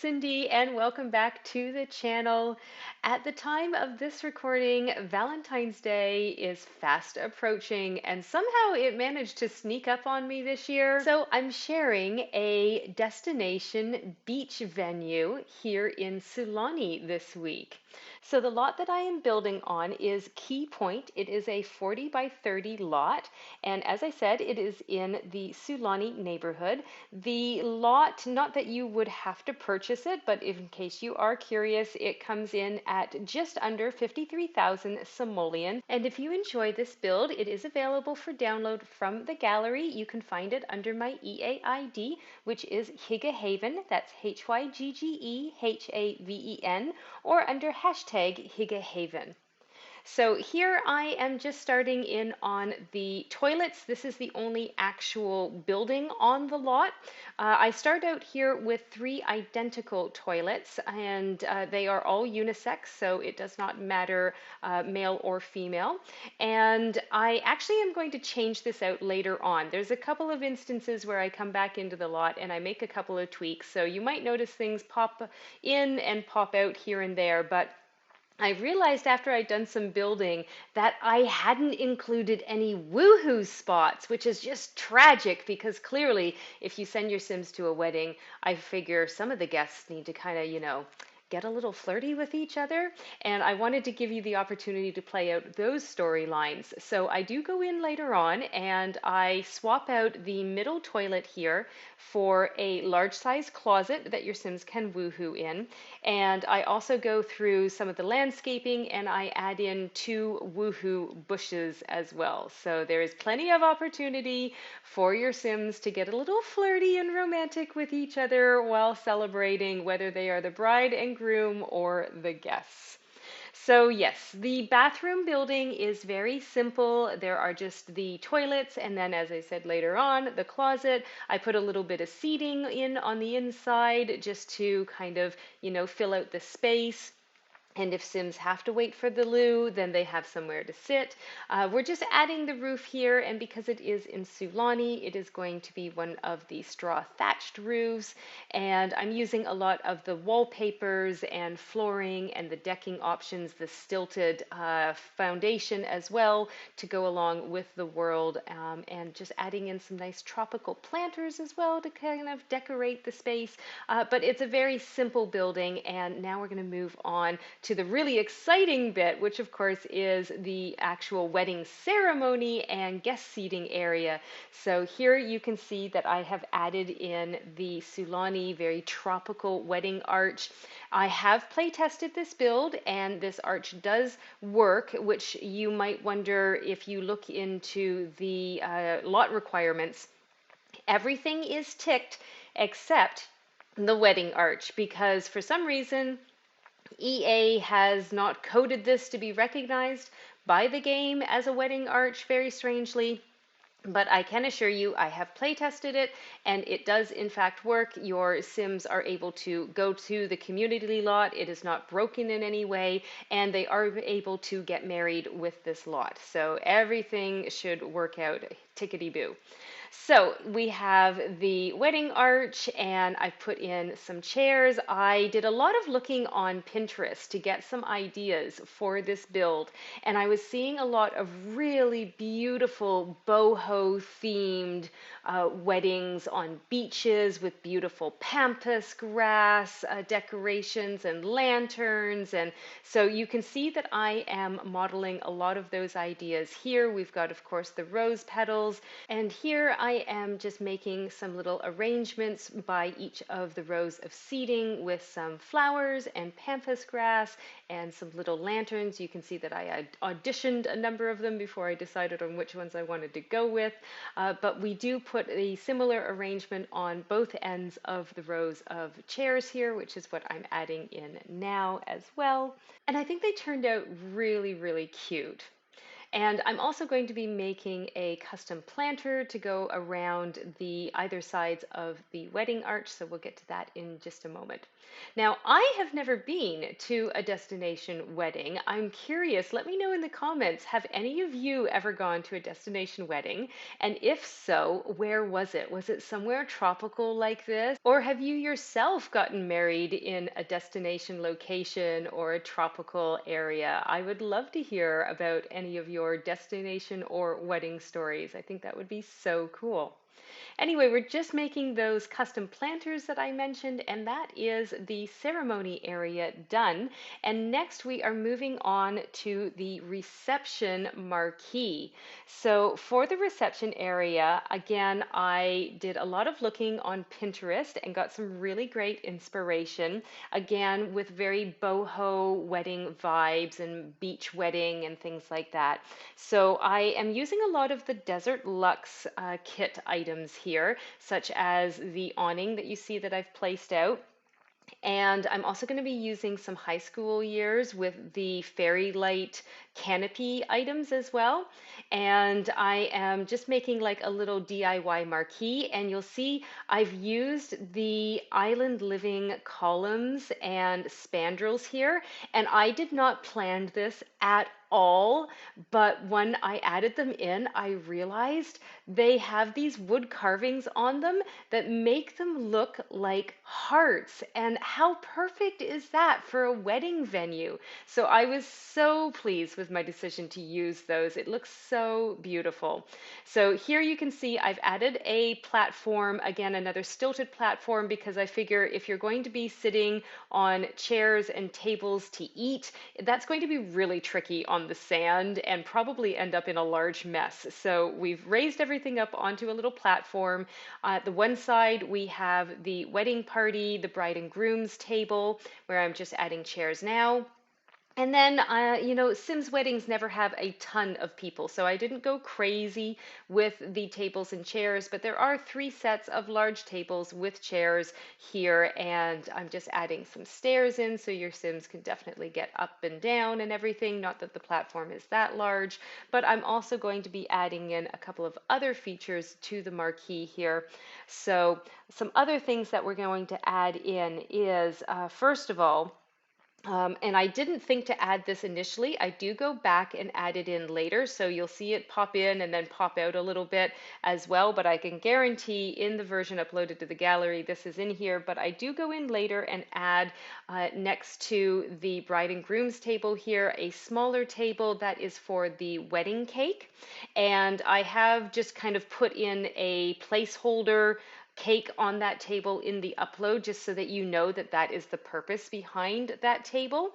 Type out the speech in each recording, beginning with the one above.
Cindy, and welcome back to the channel. At the time of this recording, Valentine's Day is fast approaching, and somehow it managed to sneak up on me this year. So I'm sharing a destination beach venue here in Sulani this week. So the lot that I am building on is Key Point. It is a 40 by 30 lot, and as I said, it is in the Sulani neighborhood. The lot, not that you would have to purchase it, but in case you are curious, it comes in at just under 53,000 simoleon. And if you enjoy this build, it is available for download from the gallery. You can find it under my EAID, which is Hyggehaven. That's Hyggehaven, or under hashtag Hyggehaven. So here I am just starting in on the toilets. This is the only actual building on the lot. I start out here with 3 identical toilets, and they are all unisex, so it does not matter male or female. And I actually am going to change this out later on. There's a couple of instances where I come back into the lot and I make a couple of tweaks, so you might notice things pop in and pop out here and there, but I realized after I'd done some building that I hadn't included any woohoo spots, which is just tragic because clearly if you send your Sims to a wedding, I figure some of the guests need to kind of, get a little flirty with each other. And I wanted to give you the opportunity to play out those storylines. So I do go in later on and I swap out the middle toilet here for a large size closet that your Sims can woohoo in. And I also go through some of the landscaping and I add in 2 woohoo bushes as well. So there is plenty of opportunity for your Sims to get a little flirty and romantic with each other while celebrating, whether they are the bride and groom or the guests. So yes, the bathroom building is very simple. There are just the toilets, and then as I said later on, the closet. I put a little bit of seating in on the inside just to kind of, fill out the space. And if Sims have to wait for the loo, then they have somewhere to sit. We're just adding the roof here, and because it is in Sulani, it is going to be one of the straw thatched roofs. And I'm using a lot of the wallpapers and flooring and the decking options, the stilted foundation as well to go along with the world, and just adding in some nice tropical planters as well to kind of decorate the space. But it's a very simple building, and now we're going to move on to the really exciting bit, which of course is the actual wedding ceremony and guest seating area. So here you can see that I have added in the Sulani very tropical wedding arch. I have play tested this build and this arch does work, which you might wonder if you look into the lot requirements. Everything is ticked except the wedding arch, because for some reason EA has not coded this to be recognized by the game as a wedding arch, very strangely. But I can assure you, I have play tested it, and it does in fact work. Your Sims are able to go to the community lot. It is not broken in any way, and they are able to get married with this lot. So everything should work out tickety-boo. So we have the wedding arch, and I put in some chairs. I did a lot of looking on Pinterest to get some ideas for this build, and I was seeing a lot of really beautiful boho-themed weddings on beaches with beautiful pampas grass decorations and lanterns. And so you can see that I am modeling a lot of those ideas here. We've got, of course, the rose petals, and here I am just making some little arrangements by each of the rows of seating with some flowers and pampas grass and some little lanterns. You can see that I had auditioned a number of them before I decided on which ones I wanted to go with, but we do put a similar arrangement on both ends of the rows of chairs here, which is what I'm adding in now as well. And I think they turned out really, really cute. And I'm also going to be making a custom planter to go around the either sides of the wedding arch, so we'll get to that in just a moment. Now, I have never been to a destination wedding. I'm curious, let me know in the comments, have any of you ever gone to a destination wedding? And if so, where was it? Was it somewhere tropical like this? Or have you yourself gotten married in a destination location or a tropical area? I would love to hear about any of your destination or wedding stories. I think that would be so cool. Anyway, we're just making those custom planters that I mentioned, and that is the ceremony area done. And next we are moving on to the reception marquee. So for the reception area, again, I did a lot of looking on Pinterest and got some really great inspiration, again, with very boho wedding vibes and beach wedding and things like that. So I am using a lot of the Desert Luxe kit items here, such as the awning that you see that I've placed out. And I'm also going to be using some high school years with the fairy light canopy items as well. And I am just making like a little DIY marquee. And you'll see I've used the island living columns and spandrels here. And I did not plan this at all, but when I added them in, I realized they have these wood carvings on them that make them look like hearts. And how perfect is that for a wedding venue? So I was so pleased with my decision to use those. It looks so beautiful. So here you can see I've added a platform, again, another stilted platform, because I figure if you're going to be sitting on chairs and tables to eat, that's going to be really tricky on the sand and probably end up in a large mess. So we've raised everything up onto a little platform. At the one side, we have the wedding party, the bride and groom's table, where I'm just adding chairs now. And then, Sims weddings never have a ton of people, so I didn't go crazy with the tables and chairs, but there are 3 sets of large tables with chairs here, and I'm just adding some stairs in so your Sims can definitely get up and down and everything. Not that the platform is that large, but I'm also going to be adding in a couple of other features to the marquee here. So some other things that we're going to add in is, first of all, and I didn't think to add this initially. I do go back and add it in later, so you'll see it pop in and then pop out a little bit as well, but I can guarantee in the version uploaded to the gallery, this is in here, but I do go in later and add next to the bride and groom's table here, a smaller table that is for the wedding cake. And I have just kind of put in a placeholder cake on that table in the upload, just so that you know that that is the purpose behind that table.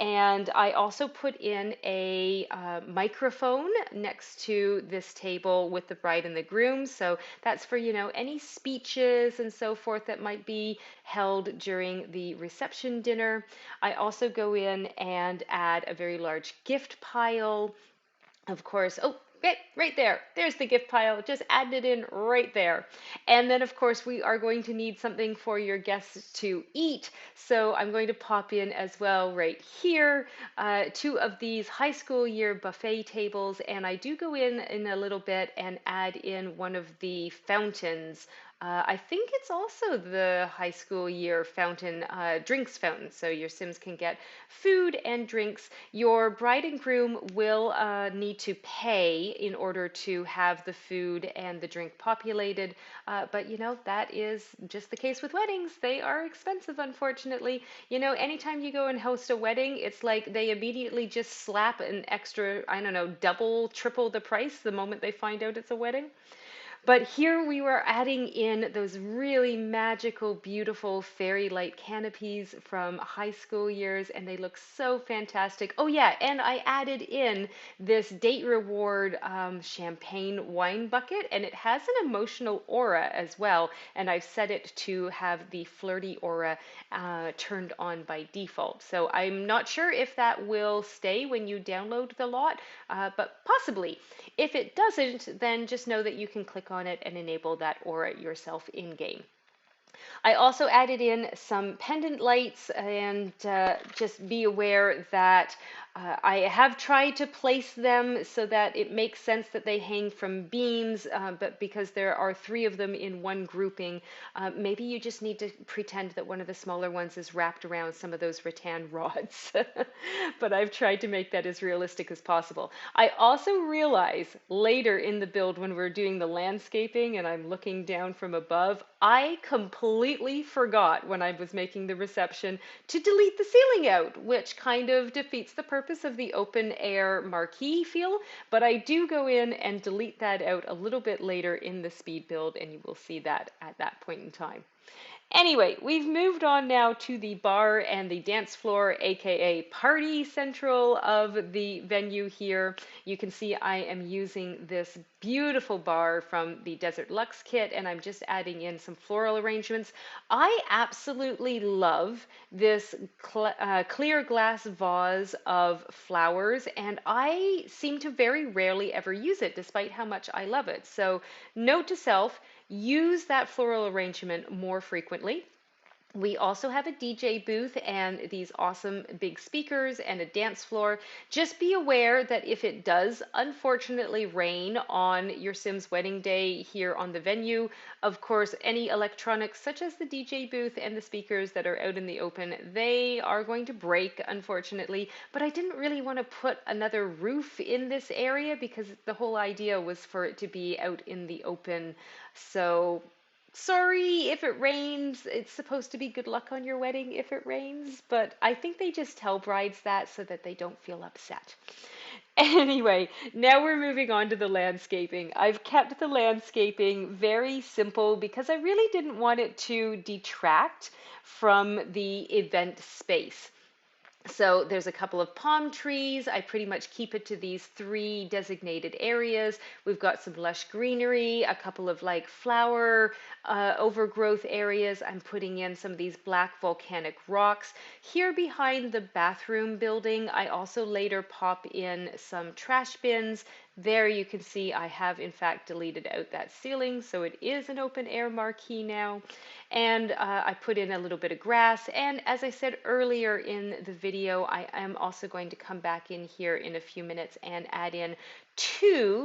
And I also put in a microphone next to this table with the bride and the groom. So that's for, any speeches and so forth that might be held during the reception dinner. I also go in and add a very large gift pile. Of course, oh, right there. There's the gift pile. Just add it in right there. And then, of course, we are going to need something for your guests to eat. So I'm going to pop in as well right here, 2 of these high school year buffet tables. And I do go in a little bit and add in one of the fountains. I think it's also the high school year fountain, drinks fountain, so your Sims can get food and drinks. Your bride and groom will need to pay in order to have the food and the drink populated, but that is just the case with weddings. They are expensive, unfortunately. Anytime you go and host a wedding, it's like they immediately just slap an extra, I don't know, double, triple the price the moment they find out it's a wedding. But here we were adding in those really magical, beautiful fairy light canopies from high school years, and they look so fantastic. Oh yeah, and I added in this date reward champagne wine bucket, and it has an emotional aura as well, and I've set it to have the flirty aura turned on by default. So I'm not sure if that will stay when you download the lot, but possibly. If it doesn't, then just know that you can click on it and enable that aura yourself in game. I also added in some pendant lights, and just be aware that I have tried to place them so that it makes sense that they hang from beams, but because there are three of them in one grouping, maybe you just need to pretend that one of the smaller ones is wrapped around some of those rattan rods. But I've tried to make that as realistic as possible. I also realize later in the build when we're doing the landscaping and I'm looking down from above, I completely forgot when I was making the reception to delete the ceiling out, which kind of defeats the purpose of the open air marquee feel. But I do go in and delete that out a little bit later in the speed build, and you will see that at that point in time. Anyway, we've moved on now to the bar and the dance floor, aka party central of the venue here. You can see I am using this beautiful bar from the Desert Luxe kit, and I'm just adding in some floral arrangements. I absolutely love this clear glass vase of flowers, and I seem to very rarely ever use it, despite how much I love it. So, note to self, use that floral arrangement more frequently. We also have a DJ booth and these awesome big speakers and a dance floor. Just be aware that if it does unfortunately rain on your Sims wedding day here on the venue, of course, any electronics such as the DJ booth and the speakers that are out in the open, they are going to break, unfortunately. But I didn't really want to put another roof in this area because the whole idea was for it to be out in the open. So sorry if it rains. It's supposed to be good luck on your wedding if it rains, but I think they just tell brides that so that they don't feel upset. Anyway, now we're moving on to the landscaping. I've kept the landscaping very simple because I really didn't want it to detract from the event space. So there's a couple of palm trees. I pretty much keep it to these three designated areas. We've got some lush greenery, a couple of like flower overgrowth areas. I'm putting in some of these black volcanic rocks. Here behind the bathroom building, I also later pop in some trash bins. There you can see I have in fact deleted out that ceiling, so it is an open air marquee now. And I put in a little bit of grass. And as I said earlier in the video, I am also going to come back in here in a few minutes and add in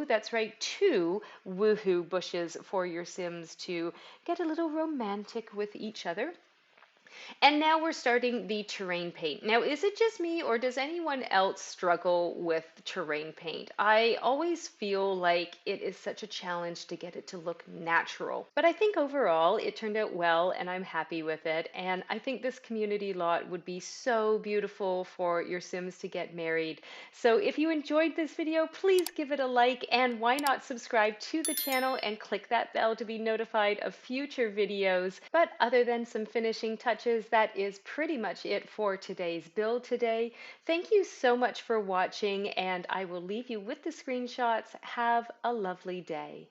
that's right, two woohoo bushes for your Sims to get a little romantic with each other. And now we're starting the terrain paint. Now, is it just me or does anyone else struggle with terrain paint? I always feel like it is such a challenge to get it to look natural. But I think overall it turned out well and I'm happy with it. And I think this community lot would be so beautiful for your Sims to get married. So if you enjoyed this video, please give it a like, and why not subscribe to the channel and click that bell to be notified of future videos. But other than some finishing touches, that is pretty much it for today's build today. Thank you so much for watching, and I will leave you with the screenshots. Have a lovely day.